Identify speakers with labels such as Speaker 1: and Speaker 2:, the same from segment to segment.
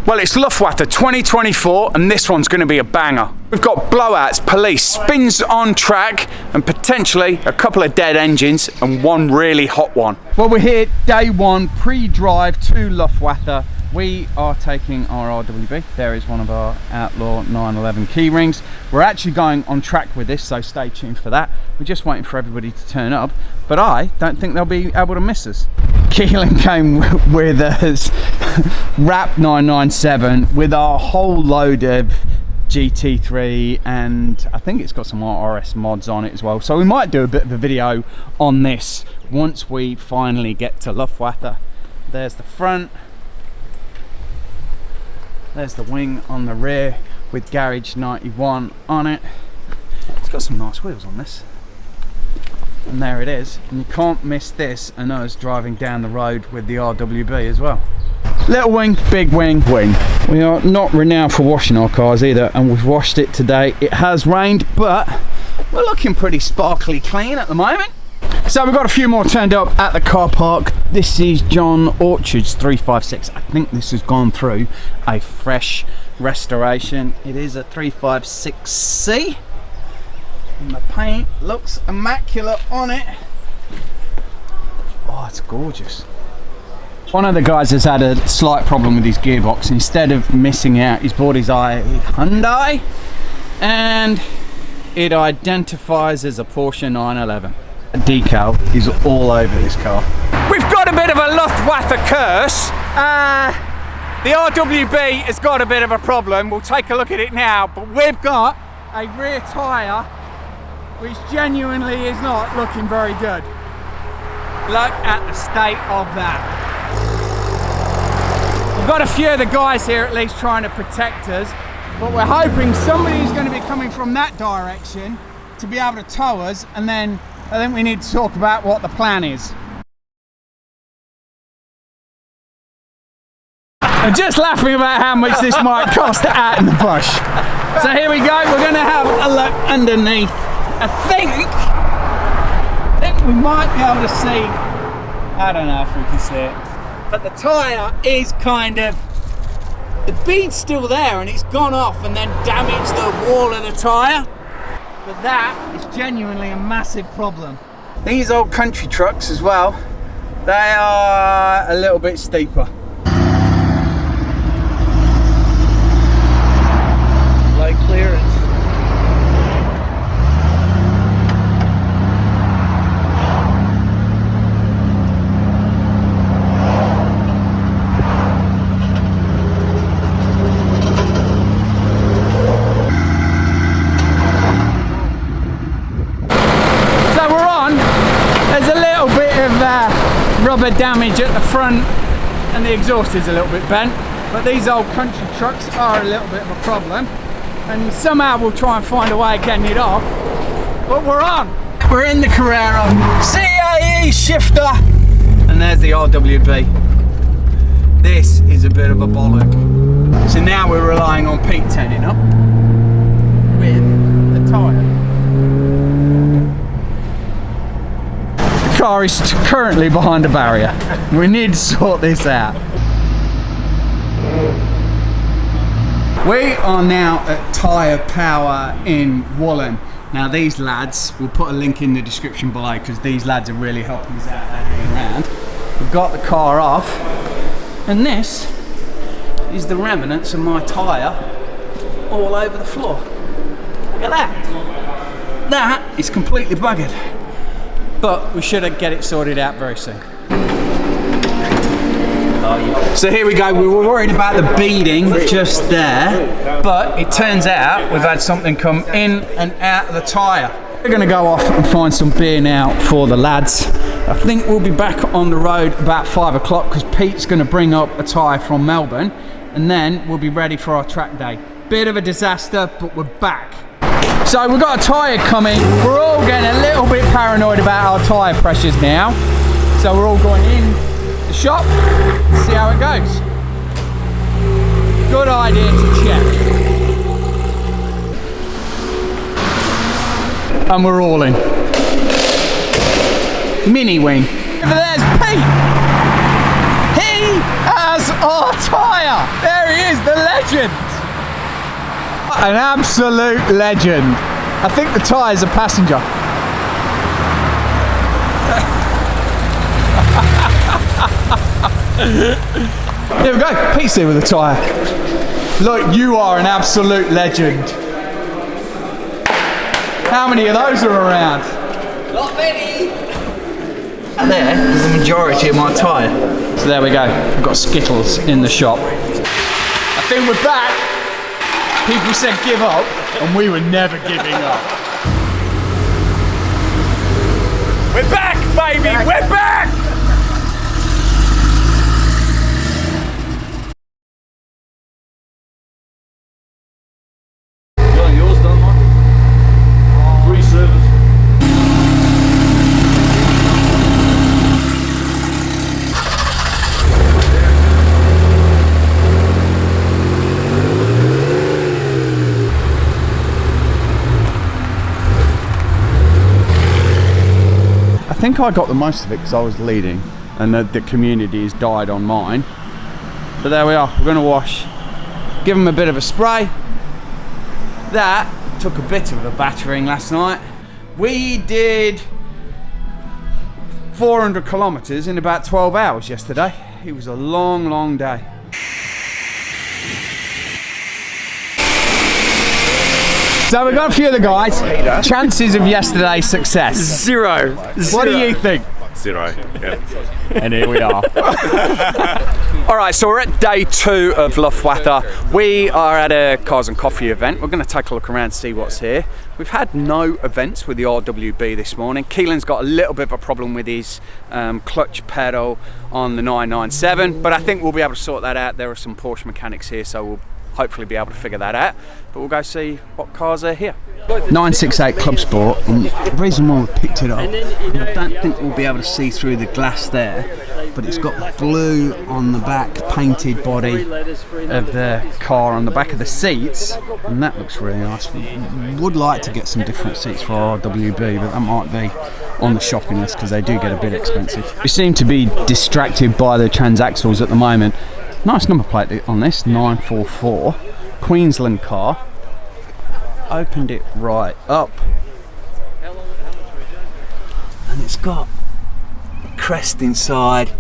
Speaker 1: Well, it's Luftwasser 2024 and this one's going to be a banger. We've got blowouts, police, spins on track and potentially a couple of dead engines and one really hot one. Well, we're here day one, pre-drive to Luftwasser. We are taking our RWB. There is one of our Outlaw 911 key rings. We're actually going on track with this, so stay tuned for that. We're just waiting for everybody to turn up, but I don't think they'll be able to miss us. Keelan came with us, RWB 997 with our whole load of GT3, and I think it's got some RS mods on it as well. So we might do a bit of a video on this once we finally get to Luftwasser. There's the front. There's the wing on the rear with Garage 91 on it. It's got some nice wheels on this. And there it is. And you can't miss this and us driving down the road with the RWB as well. Little wing, big wing, wing. We are not renowned for washing our cars either, and we've washed it today. It has rained, but we're looking pretty sparkly clean at the moment. So we've got a few more turned up at the car park. This is John Orchard's 356. I think this has gone through a fresh restoration. It is a 356C. And the paint looks immaculate on it. Oh, it's gorgeous. One of the guys has had a slight problem with his gearbox. Instead of missing out, he's bought his Hyundai and it identifies as a Porsche 911. Decal is all over this car. We've got a bit of a Luftwasser curse. The RWB has got a bit of a problem. We'll take a look at it now, but we've got a rear tyre which genuinely is not looking very good. Look at the state of that. We've got a few of the guys here at least trying to protect us, but we're hoping somebody's going to be coming from that direction to be able to tow us, and then I think we need to talk about what the plan is. I'm just laughing about how much this might cost out in the bush. So here we go, we're going to have a look underneath. I think we might be able to see, I don't know if we can see it, but the tyre is kind of, the bead's still there and it's gone off and then damaged the wall of the tyre. But that is genuinely a massive problem. These old country trucks as well, they are a little bit steeper. Low clearance. Rubber damage at the front and the exhaust is a little bit bent, but these old country trucks are a little bit of a problem, and somehow we'll try and find a way of getting it off, but we're on. We're in the Carrera, CAE shifter, and there's the RWB. This is a bit of a bollock. So now we're relying on Pete turning up with the tyre. The car is currently behind a barrier. We need to sort this out. We are now at Tyre Power in Woollen. Now these lads, we'll put a link in the description below because these lads are really helping us out there hanging around. We've got the car off, and this is the remnants of my tyre all over the floor. Look at that. That is completely buggered. But we should get it sorted out very soon. So here we go, we were worried about the beading just there, but it turns out we've had something come in and out of the tyre. We're going to go off and find some beer now for the lads. I think we'll be back on the road about 5 o'clock because Pete's going to bring up a tyre from Melbourne, and then we'll be ready for our track day. Bit of a disaster, but we're back. So we've got a tyre coming. We're all getting a little bit paranoid about our tyre pressures now. So we're all going in the shop, see how it goes. Good idea to check. And we're all in. Mini wing. There's Pete. He has our tyre. There he is, legend. An absolute legend. I think the tyre's a passenger. There we go, Pete's here with the tyre. Look, you are an absolute legend. How many of those are around?
Speaker 2: Not many. There's the majority of my tyre.
Speaker 1: So there we go, we've got Skittles in the shop. I think we're back. People said give up, and we were never giving up. We're back, baby, we're back!
Speaker 3: Yours done, Mike? Free service.
Speaker 1: I think I got the most of it because I was leading and the community has died on mine. But there we are, we're going to wash. Give them a bit of a spray. That took a bit of a battering last night. We did 400 kilometers in about 12 hours yesterday. It was a long, long day. So we've got a few of the guys. Chances of yesterday's success? Zero. What do you think?
Speaker 4: Zero. Yeah.
Speaker 1: And here we are. All right, so we're at day 2 of Luftwasser. We are at a Cars and Coffee event. We're going to take a look around and see what's here. We've had no events with the RWB this morning. Keelan's got a little bit of a problem with his clutch pedal on the 997, but I think we'll be able to sort that out. There are some Porsche mechanics here, so we'll hopefully be able to figure that out. But we'll go see what cars are here. 968 Club Sport, and the reason why we picked it up, I don't think we'll be able to see through the glass there, but it's got blue on the back, painted body of the car on the back of the seats, and that looks really nice. We would like to get some different seats for our RWB, but that might be on the shopping list because they do get a bit expensive. We seem to be distracted by the transaxles at the moment. Nice number plate on this, 944, Queensland car. Opened it right up, and it's got a crest inside.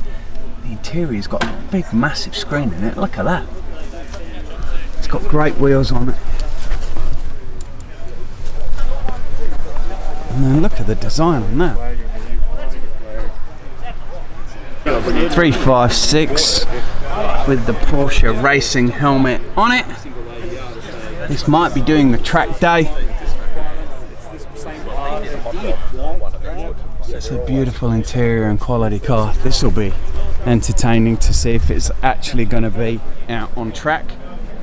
Speaker 1: The interior's got a big massive screen in it, look at that. It's got great wheels on it. And then look at the design on that. 356 with the Porsche racing helmet on it. This might be doing the track day. It's a beautiful interior and quality car. This will be entertaining to see if it's actually going to be out on track.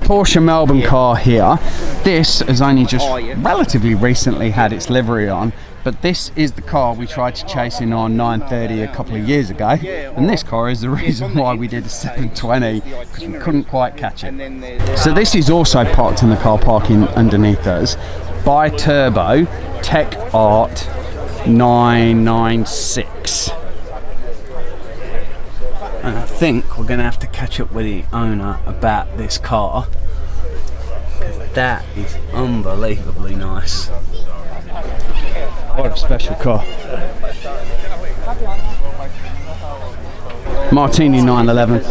Speaker 1: Porsche Melbourne car here. This has only just relatively recently had its livery on, but this is the car we tried to chase in on 930 a couple of years ago, and this car is the reason why we did a 720, because we couldn't quite catch it. So this is also parked in the car parking underneath us. Bi-turbo Techart 996. And I think we're going to have to catch up with the owner about this car, because that is unbelievably nice. What a special car. Martini 911.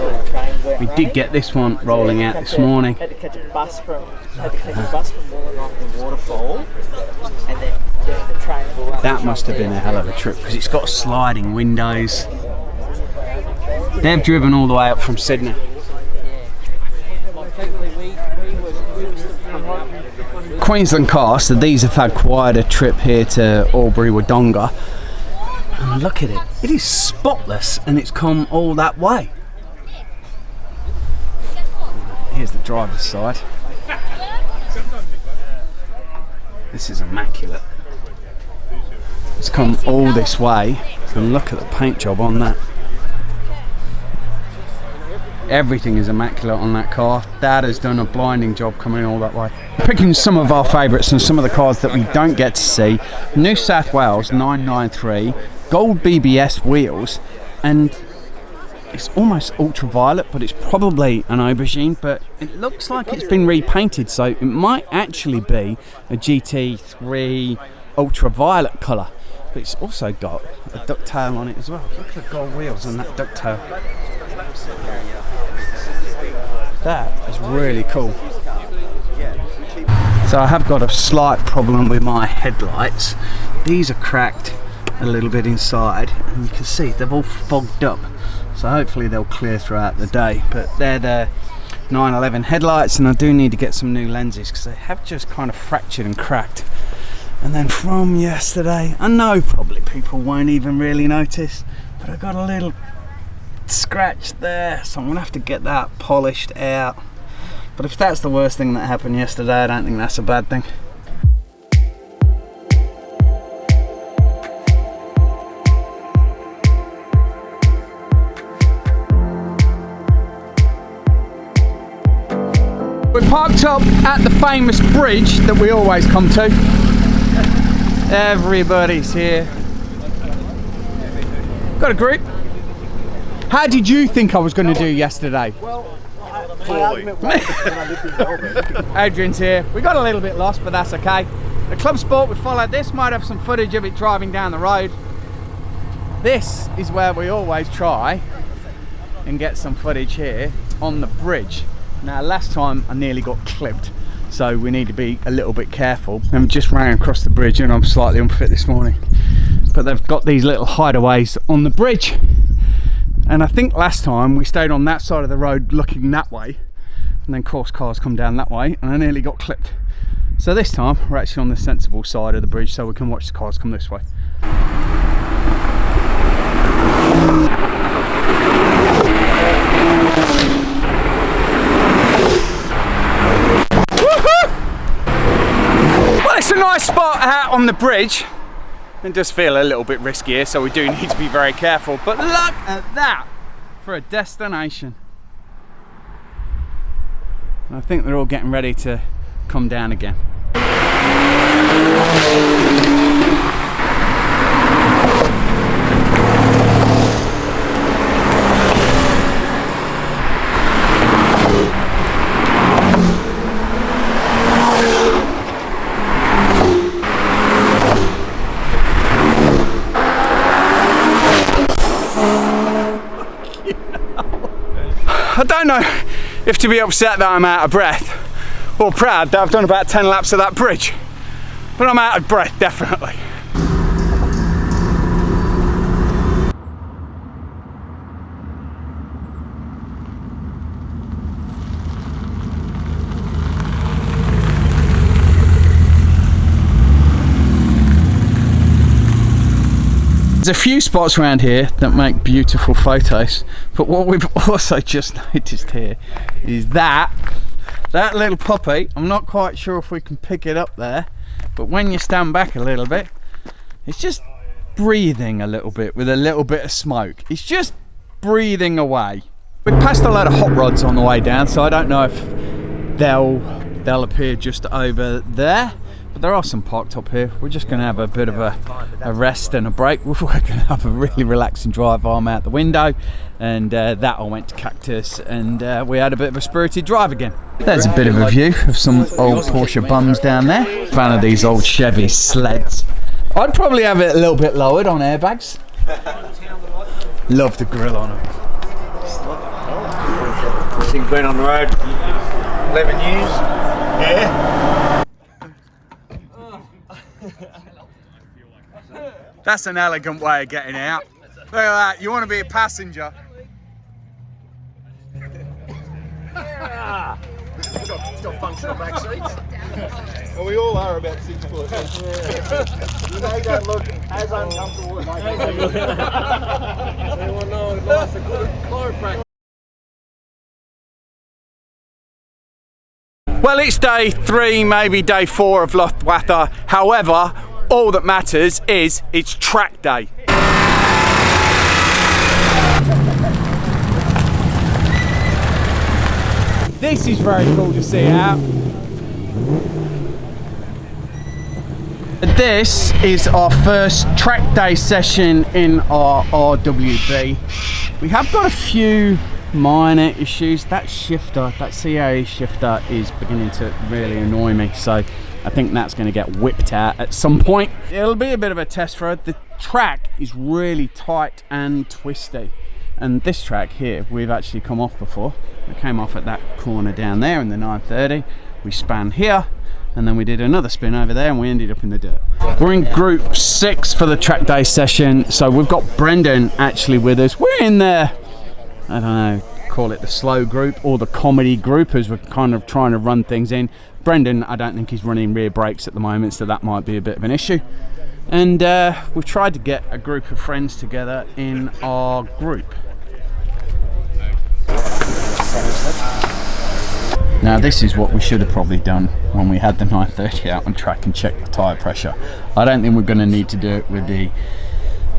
Speaker 1: We did get this one rolling out this morning.
Speaker 5: Had to catch a bus from Wollongong to Waterfall, and then the train blew up.
Speaker 1: That must have been a hell of a trip, because it's got sliding windows. They've driven all the way up from Sydney. Queensland car, so these have had quite a trip here to Albury Wodonga. And look at it, it is spotless, and it's come all that way. Here's the driver's side. This is immaculate. It's come all this way, and look at the paint job on that. Everything is immaculate on that car. Dad has done a blinding job coming all that way. Picking some of our favourites and some of the cars that we don't get to see. New South Wales 993, gold BBS wheels, and it's almost ultraviolet, but it's probably an aubergine, but it looks like it's been repainted, so it might actually be a GT3 ultraviolet colour. But it's also got a ducktail on it as well. Look at the gold wheels on that ducktail. That is really cool. So I have got a slight problem with my headlights. These are cracked a little bit inside, and you can see they've all fogged up. So hopefully they'll clear throughout the day. But they're the 911 headlights, and I do need to get some new lenses because they have just kind of fractured and cracked. And then from yesterday, I know probably people won't even really notice, but I got a little scratch there, so I'm gonna have to get that polished out. But if that's the worst thing that happened yesterday, I don't think that's a bad thing. We're parked up at the famous bridge that we always come to. Everybody's here. Got a group. How did you think I was going to do yesterday? Adrian's here. We got a little bit lost, but that's okay. The Club Sport we followed this, might have some footage of it driving down the road. This is where we always try and get some footage here on the bridge. Now last time I nearly got clipped, so we need to be a little bit careful. I'm just ran across the bridge and I'm slightly unfit this morning. But they've got these little hideaways on the bridge. And I think last time we stayed on that side of the road looking that way, and then of course cars come down that way, and I nearly got clipped. So this time we're actually on the sensible side of the bridge so we can watch the cars come this way. It's a nice spot out on the bridge. It does feel a little bit riskier, so we do need to be very careful. But look at that for a destination. And I think they're all getting ready to come down again. I don't know if to be upset that I'm out of breath or proud that I've done about 10 laps of that bridge, but I'm out of breath, definitely. There's a few spots around here that make beautiful photos, but what we've also just noticed here is that little puppy. I'm not quite sure if we can pick it up there, but when you stand back a little bit, it's just breathing a little bit with a little bit of smoke. It's just breathing away. We passed a lot of hot rods on the way down, so I don't know if they'll appear just over there. But there are some parked up here. We're just going to have a bit of a rest and a break. We're going to have a really relaxing drive arm out the window, and that I went to Cactus, and we had a bit of a spirited drive again. There's a bit of a view of some old Porsche bums down there. Fan of these old Chevy sleds. I'd probably have it a little bit lowered on airbags. Love the grill on them.
Speaker 2: This thing's been on the road 11 years. Yeah.
Speaker 1: That's an elegant way of getting out. Look at that, you want to be a passenger.
Speaker 3: It's got functional back seats. Well, we all are about 6 foot. They don't look as uncomfortable as I do. Anyone know a nice a good chiropractor?
Speaker 1: Well, it's day 3, maybe day 4 of Luftwasser. However, all that matters is it's track day. This is very cool to see out. This is our first track day session in our RWB. We have got a few minor issues. That shifter, that CAE shifter is beginning to really annoy me, so I think that's going to get whipped out at some point. It'll be a bit of a test for it. The track is really tight and twisty, and this track here we've actually come off before. We came off at that corner down there in the 930, we span here, and then we did another spin over there and we ended up in the dirt. We're in group 6 for the track day session, so we've got Brendan actually with us. We're in there, I don't know, call it the slow group or the comedy group, as we're kind of trying to run things in. Brendan, I don't think he's running rear brakes at the moment, so that might be a bit of an issue. And we've tried to get a group of friends together in our group. Now this is what we should have probably done when we had the 930 out on track and checked the tyre pressure. I don't think we're going to need to do it with the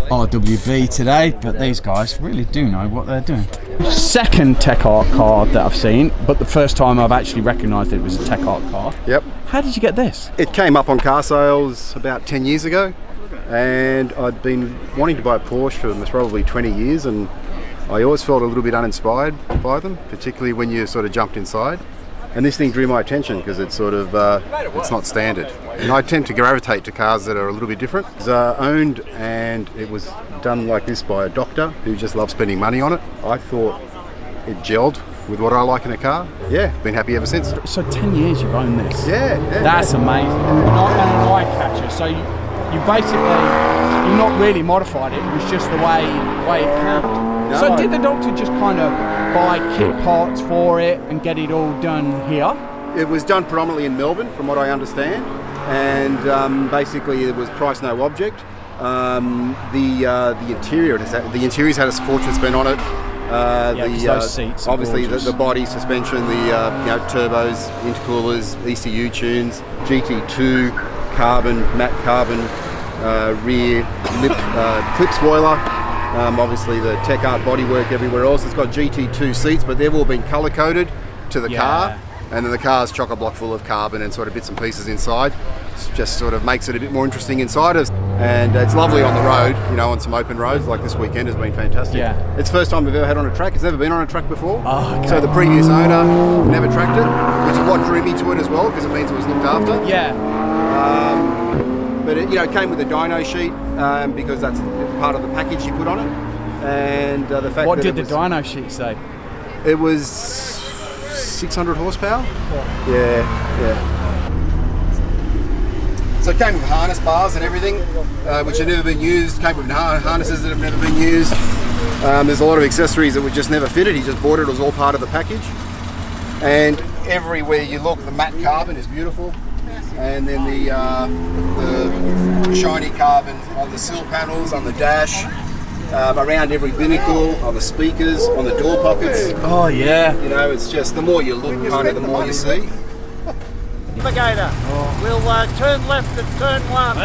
Speaker 1: RWB today, but these guys really do know what they're doing. Second Techart car that I've seen, but the first time I've actually recognised it was a Techart car.
Speaker 3: Yep.
Speaker 1: How did you get this?
Speaker 3: It came up on car sales about 10 years ago, and I'd been wanting to buy a Porsche for probably 20 years, and I always felt a little bit uninspired by them, particularly when you sort of jumped inside. And this thing drew my attention because it's sort of, it's not standard. And I tend to gravitate to cars that are a little bit different. It was owned, and it was done like this by a doctor who just loves spending money on it. I thought it gelled with what I like in a car. Yeah, been happy ever since.
Speaker 1: So 10 years you've owned this?
Speaker 3: Yeah.
Speaker 1: That's amazing. Not an eye catcher, so you basically, you've not really modified it, it was just the way it came. No, so did the doctor just kind of buy kit parts for it and get it all done here?
Speaker 3: It was done predominantly in Melbourne, from what I understand, and basically it was price no object. The interior's had a fortune spent on it.
Speaker 1: Those seats
Speaker 3: obviously the body, suspension, the turbos, intercoolers, ECU tunes, GT2, carbon, matte carbon, rear lip clip spoiler. Obviously the Techart bodywork everywhere else. It's got GT2 seats, but they've all been colour coded to the car, and then the car's chock-a-block full of carbon and sort of bits and pieces inside. It just sort of makes it a bit more interesting inside us, and it's lovely on the road, on some open roads. Like this weekend has been fantastic. Yeah. It's the first time we've ever had on a track. It's never been on a track before.
Speaker 1: Oh, okay.
Speaker 3: So the previous owner never tracked it, which is what drew me to it as well, because it means it was looked after.
Speaker 1: Yeah.
Speaker 3: But it came with a dyno sheet because that's part of the package you put on it, and the fact
Speaker 1: what
Speaker 3: that
Speaker 1: did the dyno sheet say?
Speaker 3: It was 600 horsepower. Yeah. So it came with harness bars and everything, which have never been used. Came with harnesses that have never been used. There's a lot of accessories that were just never fitted. He just bought it. It was all part of the package. And everywhere you look, the matte carbon is beautiful. And then the shiny carbon on the sill panels, on the dash, around every binnacle, on the speakers, on the door pockets.
Speaker 1: Oh yeah.
Speaker 3: It's just the more you look, kind of the more you see.
Speaker 4: Navigator, we'll turn left at turn 1.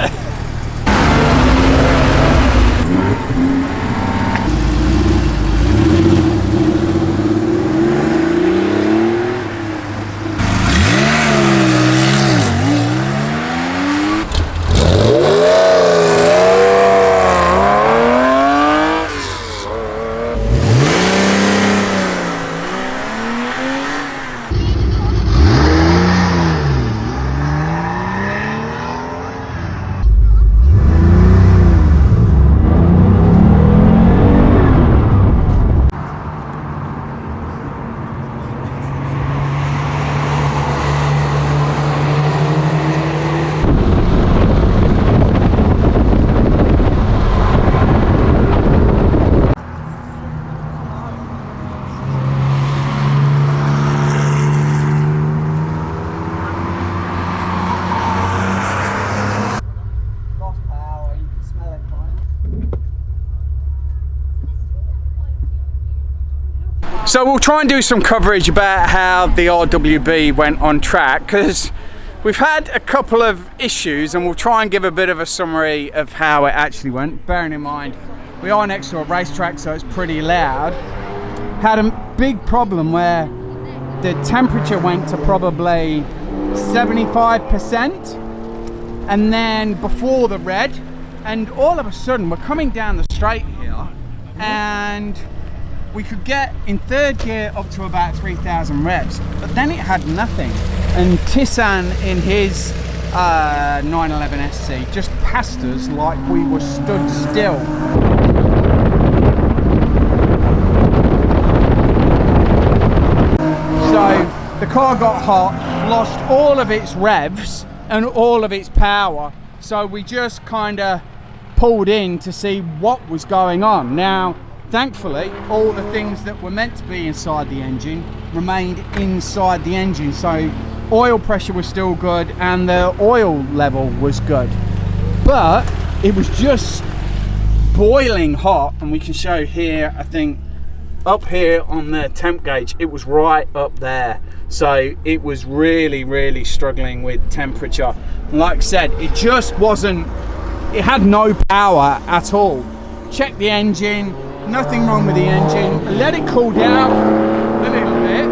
Speaker 1: So we'll try and do some coverage about how the RWB went on track, because we've had a couple of issues, and we'll try and give a bit of a summary of how it actually went. Bearing in mind, we are next to a racetrack, so it's pretty loud. Had a big problem where the temperature went to probably 75%, and then before the red, and all of a sudden we're coming down the straight here, and we could get in third gear up to about 3,000 revs, but then it had nothing. And Tissan in his 911 SC just passed us like we were stood still. So the car got hot, lost all of its revs and all of its power. So we just kind of pulled in to see what was going on. Now, thankfully, all the things that were meant to be inside the engine remained inside the engine. So oil pressure was still good and the oil level was good. But it was just boiling hot, and we can show here, I think, up here on the temp gauge, it was right up there. So it was really struggling with temperature. And like I said, it just wasn't, it had no power at all. Check the engine, nothing wrong with the engine. Let it cool down a little bit,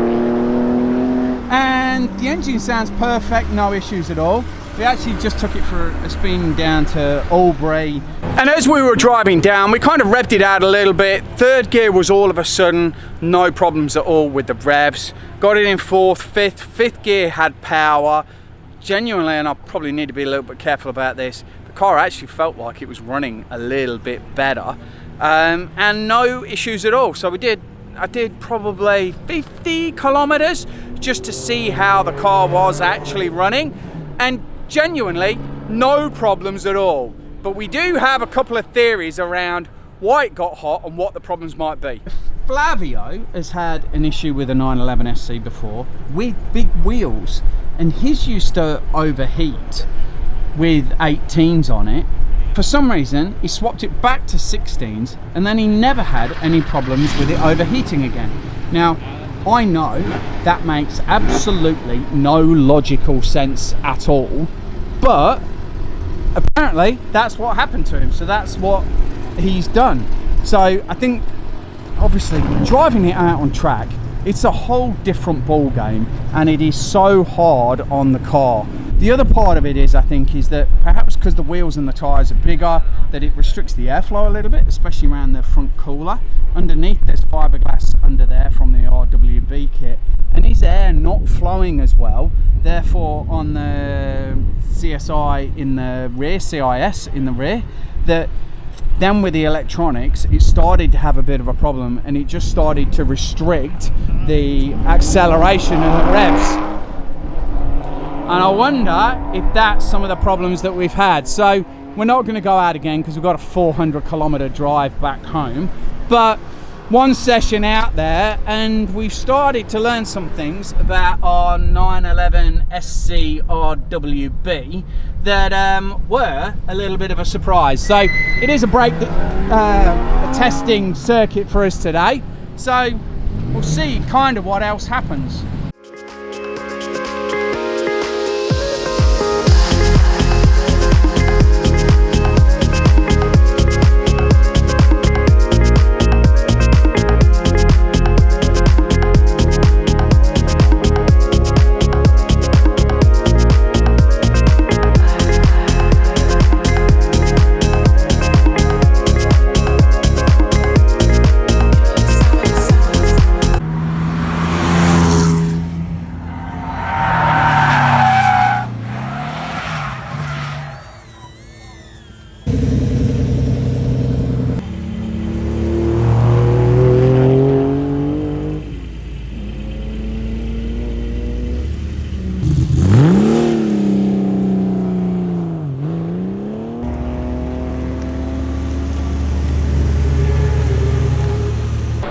Speaker 1: and the engine sounds perfect, no issues at all. We actually just took it for a spin down to Albury. And as we were driving down, we kind of revved it out a little bit. Third gear was all of a sudden no problems at all with the revs. Got it in fourth, fifth gear had power. Genuinely, and I probably need to be a little bit careful about this, the car actually felt like it was running a little bit better, and no issues at all. So I did probably 50 kilometers just to see how the car was actually running, and genuinely no problems at all. But we do have a couple of theories around why it got hot and what the problems might be. Flavio has had an issue with a 911 SC before with big wheels, and his used to overheat with 18s on it. For some reason he swapped it back to 16s, and then he never had any problems with it overheating again. Now, I know that makes absolutely no logical sense at all, but apparently that's what happened to him, so that's what he's done. So I think obviously driving it out on track, it's a whole different ball game, and it is so hard on the car. The other part of it is, I think, is that perhaps because the wheels and the tyres are bigger, that it restricts the airflow a little bit, especially around the front cooler. Underneath there's fiberglass under there from the RWB kit, and is air not flowing as well, therefore on the CSI in the rear, CIS in the rear, that then with the electronics it started to have a bit of a problem, and it just started to restrict the acceleration and the revs. And I wonder if that's some of the problems that we've had. So we're not going to go out again because we've got a 400 kilometer drive back home, but one session out there, and we've started to learn some things about our 911 SC RWB that were a little bit of a surprise. So it is a a testing circuit for us today, so we'll see kind of what else happens.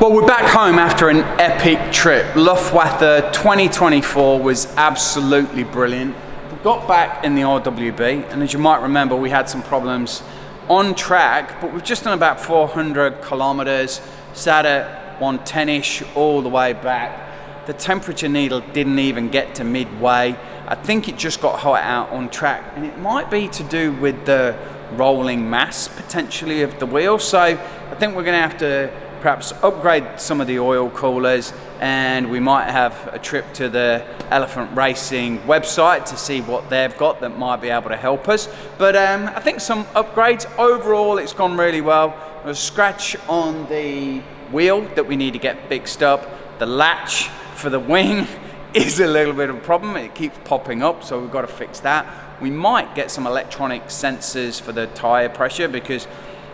Speaker 1: Well, we're back home after an epic trip. Luftwasser 2024 was absolutely brilliant. We got back in the RWB, and as you might remember, we had some problems on track, but we've just done about 400 kilometers, sat at 110-ish all the way back. The temperature needle didn't even get to midway. I think it just got hot out on track, and it might be to do with the rolling mass potentially of the wheel. So I think we're going to have to perhaps upgrade some of the oil coolers, and we might have a trip to the Elephant Racing website to see what they've got that might be able to help us. But I think some upgrades. Overall, it's gone really well. There's a scratch on the wheel that we need to get fixed up. The latch for the wing is a little bit of a problem. It keeps popping up, so we've got to fix that. We might get some electronic sensors for the tyre pressure, because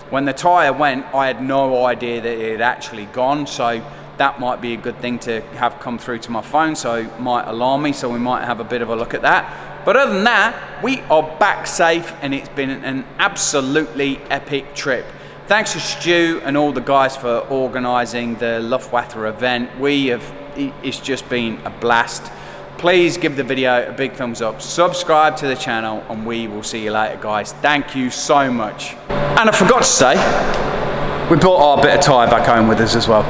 Speaker 1: when the tyre went, I had no idea that it had actually gone, so that might be a good thing to have come through to my phone, so it might alarm me, so we might have a bit of a look at that. But other than that, we are back safe, and it's been an absolutely epic trip. Thanks to Stu and all the guys for organising the Luftwasser event. It's just been a blast. Please give the video a big thumbs up, subscribe to the channel, and we will see you later, guys. Thank you so much. And I forgot to say, we brought our bit of tyre back home with us as well.